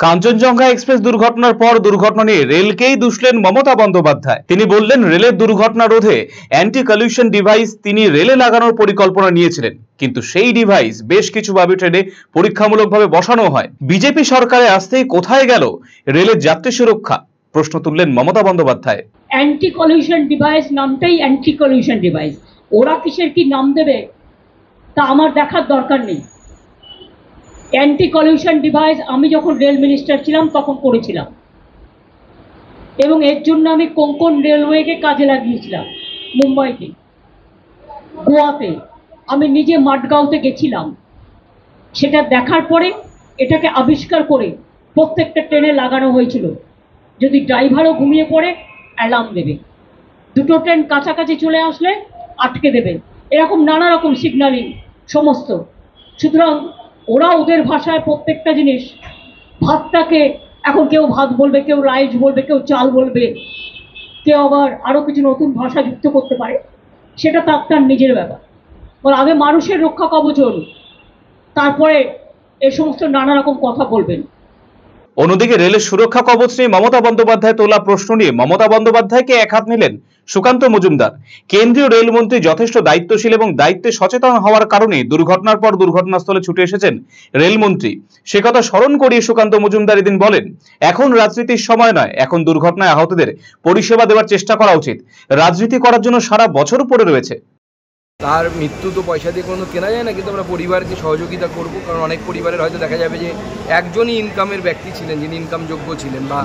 Kanchenjunga express দুর্ঘটনার পর দুর্ঘটনা নিয়ে রেলকেই দুষলেন মমতা বন্দ্যোপাধ্যায়। তিনি বললেন, রেলের দুর্ঘটনা রোধে অ্যান্টি কলিউশন ডিভাইস তিনি রেলে লাগানোর পরিকল্পনা নিয়েছিলেন, কিন্তু সেই ডিভাইস বেশ কিছুভাবে ট্রেনে পরীক্ষামূলকভাবে বসানো হয়। বিজেপি সরকারে আসতেই কোথায় গেল রেলের যাত্রী সুরক্ষা? প্রশ্ন তুললেন Mamata Bandyopadhyay. Anti collision device নামটাই অ্যান্টি কলিউশন ডিভাইস, ওরা কিসের কি নাম দেবে তা আমার দেখার দরকার নেই। অ্যান্টি কলিউশন ডিভাইস আমি যখন রেল মিনিস্টার ছিলাম তখন করেছিলাম, এবং এর জন্য আমি কোঙ্কন রেলওয়েকে কাজে লাগিয়েছিলাম। মুম্বাইতে, গোয়াতে, আমি নিজে মাডগাঁওতে গেছিলাম। সেটা দেখার পরে এটাকে আবিষ্কার করে প্রত্যেকটা ট্রেনে লাগানো হয়েছিল। যদি ড্রাইভারও ঘুমিয়ে পড়ে অ্যালার্ম দেবে, দুটো ট্রেন কাছাকাছি চলে আসলে আটকে দেবে, এরকম নানা রকম সিগন্যালিং সমস্ত। সুতরাং ওরা ওদের ভাষায় প্রত্যেকটা জিনিস, ভাতটাকে এখন কেউ ভাত বলবে, কেউ রাইস বলবে, কেউ চাল বলবে, কেউ আবার আরও কিছু নতুন ভাষা যুক্ত করতে পারে, সেটা তার নিজের ব্যাপার। আগে মানুষের রক্ষা কবচ হল, তারপরে এ সমস্ত নানা রকম কথা বলবেন। অন্যদিকে রেলের সুরক্ষা কবচ নিয়ে মমতা বন্দ্যোপাধ্যায় তোলা প্রশ্ন নিয়ে মমতা বন্দ্যোপাধ্যায়কে একহাত নিলেন সুকান্ত মজুমদার। কেন্দ্রীয় রেলমন্ত্রী যথেষ্ট দায়িত্বশীল এবং দায়িত্বে সচেতন হওয়ার কারণে দুর্ঘটনার পর দুর্ঘটনাস্থলে ছুটে এসেছেন রেলমন্ত্রী। সে কথা স্মরণ করিয়ে সুকান্ত মজুমদার এদিন বলেন, এখন রাজনীতির সময় নয়, এখন দুর্ঘটনায় আহতদের পরিষেবা দেওয়ার চেষ্টা করা উচিত। রাজনীতি করার জন্য সারা বছর পড়ে রয়েছে। তার মৃত্যু তো পয়সা দিয়ে কোনো কেনা যায় না, কিন্তু আমরা পরিবারকে সহযোগিতা করব। কারণ অনেক পরিবারের হয়তো দেখা যাবে যে একজনই ইনকামের ব্যক্তি ছিলেন, যিনি ইনকামযোগ্য ছিলেন বা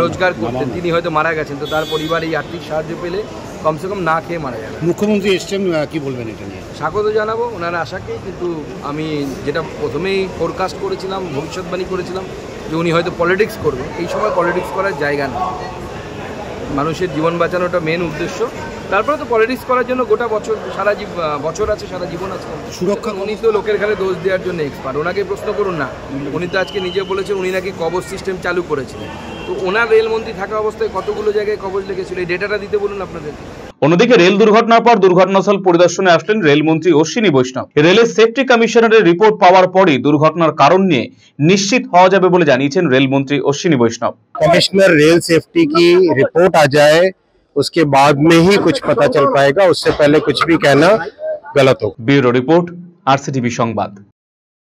রোজগার করতেন, তিনি হয়তো মারা গেছেন। তো তার পরিবার এই আর্থিক সাহায্য পেলে কমসে কম না খেয়ে মারা যাবে। মুখ্যমন্ত্রী এসছেন, কি বলবেন এটা নিয়ে? স্বাগত জানাবো ওনার আশাকে, কিন্তু আমি যেটা প্রথমেই ফোরকাস্ট করেছিলাম, ভবিষ্যৎবাণী করেছিলাম যে উনি হয়তো পলিটিক্স করবেন। এই সময় পলিটিক্স করার জায়গা না, মানুষের জীবন বাঁচানোটা মেন উদ্দেশ্য। তারপরে তো পলিটিক্স করার জন্য গোটা বছর, সারা বছর আছে, সারা জীবন আছে। সুরক্ষা উনি তো লোকের ঘরে দোষ দেওয়ার জন্য এক্সপার্ট, ওনাকে প্রশ্ন করুন না। উনি তো আজকে নিজে বলেছেন উনি নাকি কবচ সিস্টেম চালু করেছিলেন। তো ওনার রেলমন্ত্রী থাকা অবস্থায় কতগুলো জায়গায় কবচ লেগেছিল, এই ডেটাটা দিতে বলুন আপনাদের। অন্যদিকে রেল দুর্ঘটনার পর দুর্ঘটনাস্থল পরিদর্শনে আসলেন রেলমন্ত্রী অশ্বিনী বৈষ্ণব। রেলের সেফটি কমিশনারের রিপোর্ট পাওয়ার পরই দুর্ঘটনার কারণ নিয়ে নিশ্চিত হওয়া যাবে বলে জানিয়েছেন রেলমন্ত্রী অশ্বিনী বৈষ্ণব। कमिश्नर रेल सेफ्टी की रिपोर्ट आ जाए, उसके बाद में ही कुछ पता चल पाएगा, उससे पहले कुछ भी कहना गलत हो। Bureau report, RCTV Sambad.